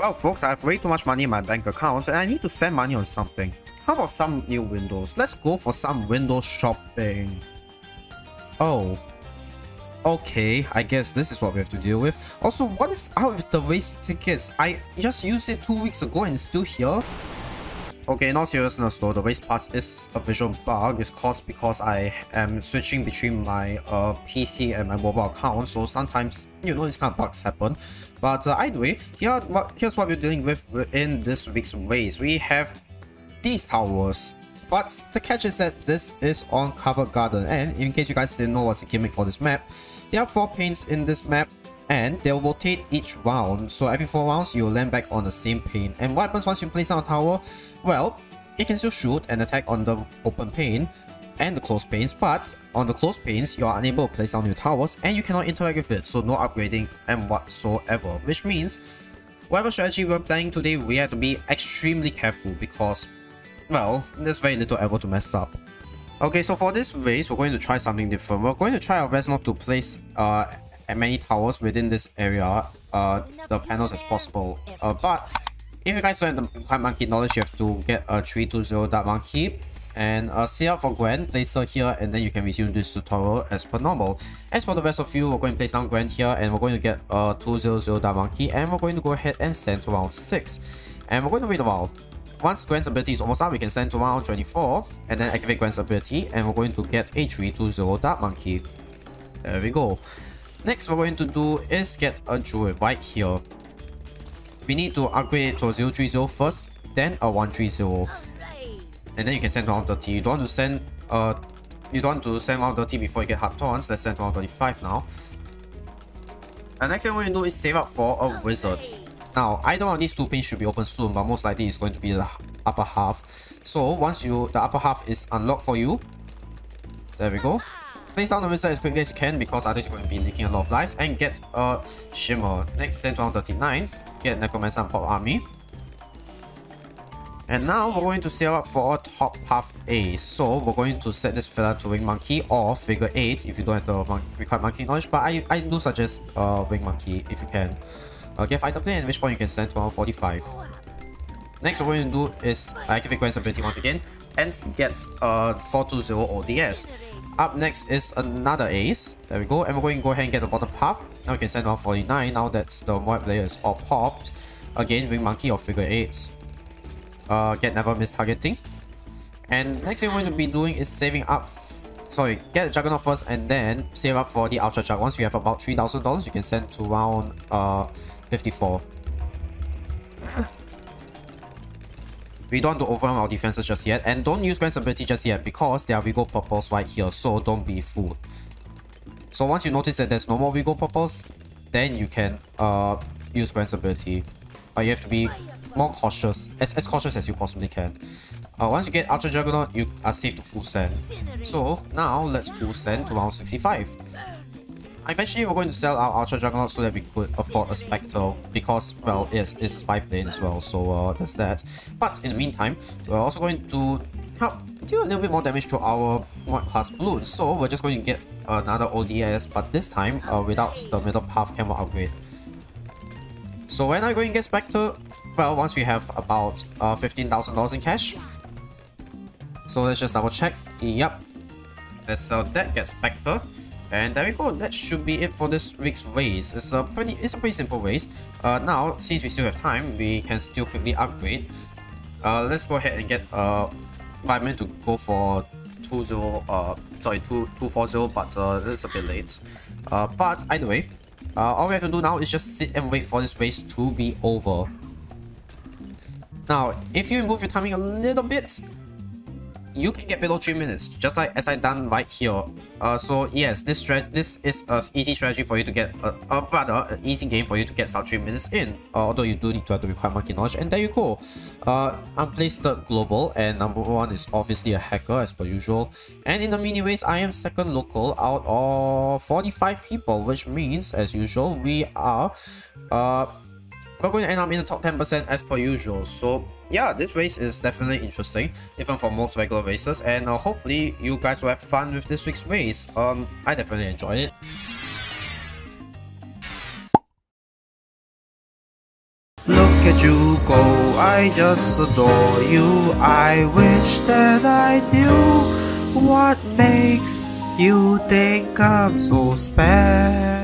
Well folks, I have way too much money in my bank account and I need to spend money on something. How about some new windows? Let's go for some window shopping. Oh. Okay, I guess this is what we have to deal with. Also, what is out with the race tickets? I just used it 2 weeks ago and it's still here. Okay, in all seriousness though, the race pass is a visual bug. It's caused because I am switching between my PC and my mobile account, so sometimes, you know, these kind of bugs happen. But either way, here's what we're dealing with in this week's race. We have these towers. But the catch is that this is on covered garden, and in case you guys didn't know what's the gimmick for this map, there are 4 panes in this map and they'll rotate each round. So every 4 rounds you'll land back on the same pane. And what happens once you place down a tower? Well, it can still shoot and attack on the open pane and the closed panes, but on the closed panes you are unable to place down your towers and you cannot interact with it, so no upgrading and whatsoever. Which means whatever strategy we're playing today, we have to be extremely careful because, well, there's very little ever to mess up. Okay, so for this race, we're going to try something different. We're going to try our best not to place as many towers within this area, the panels as possible. But if you guys don't have the required monkey knowledge, you have to get a 320 Dark Monkey and set up for Gwen, place her here, and then you can resume this tutorial as per normal. As for the rest of you, we're going to place down Gwen here, and we're going to get a 200 Dark Monkey, and we're going to go ahead and send to round 6. And we're going to wait a while. Once Gwen's ability is almost up, we can send to round 24 and then activate Gwen's ability, and we're going to get a 320 Dark Monkey. There we go. Next, what we're going to do is get a Druid right here. We need to upgrade it to a 030 first, then a 130. And then you can send to round 30. You don't want to send round 30 before you get hard taunts. Let's send to round 35 now. The next thing we're going to do is save up for a wizard. Now, either one of these 2 panes should be open soon, but most likely it's going to be the upper half. So once the upper half is unlocked for you, there we go. Place down the wizard as quickly as you can because otherwise you're going to be leaking a lot of lives, and get a shimmer. Next, send to round 39, get Necromancer and Pop Army. And now we're going to save up for a top half ace. So we're going to set this fella to Wing Monkey or Figure 8 if you don't have the required monkey knowledge, but I do suggest Wing Monkey if you can. Get fighter play, at which point you can send to round 45. Next, what we're going to do is activate Gwen's ability once again and get 420 ODS. Up next is another ace. There we go, and we're going to go ahead and get the bottom half. Now we can send to round 49 now that the white player is all popped. Again, Wing Monkey or Figure 8. Get never miss targeting. And next thing we're going to be doing is saving up. Sorry, get the Juggernaut first and then save up for the Ultra Jug. Once you have about $3,000, you can send to round 54. We don't want to overwhelm our defenses just yet, and don't use Gwen's ability just yet because there are Wiggle Purples right here, so don't be fooled. So once you notice that there's no more Wiggle Purples, then you can use Gwen's ability. But you have to be more cautious, as cautious as you possibly can. Once you get Ultra Juggernaut, you are safe to full send. So now let's full send to round 65. Eventually we're going to sell our Ultra Juggernaut so that we could afford a Spectre because, well, it's a spy plane as well, so there's that. But in the meantime, we're also going to help deal a little bit more damage to our mod class Bloons. So we're just going to get another ODS, but this time without the middle path camo upgrade. So when are we going to get Spectre? Well, once we have about $15,000 in cash. So let's just double check. Yep. Let's sell that, get Spectre. And there we go. That should be it for this week's race. It's a pretty simple race. Now, since we still have time, we can still quickly upgrade. Let's go ahead and get I meant to go for 240, but it's a bit late. But either way, all we have to do now is just sit and wait for this race to be over. Now, if you improve your timing a little bit, you can get below 3 minutes, just like as I done right here. So yes, this is an easy strategy for you to get, rather an easy game for you to get sub 3 minutes in. Although you do need to have the required monkey knowledge, and there you go. I'm placed third global, and number 1 is obviously a hacker as per usual. And in the mini race, I am second local out of 45 people, which means as usual we are we're going to end up in the top 10% as per usual. So yeah, this race is definitely interesting, even for most regular races, and hopefully you guys will have fun with this week's race. I definitely enjoyed it. Look at you go, I just adore you. I wish that I knew what makes you think I'm so special.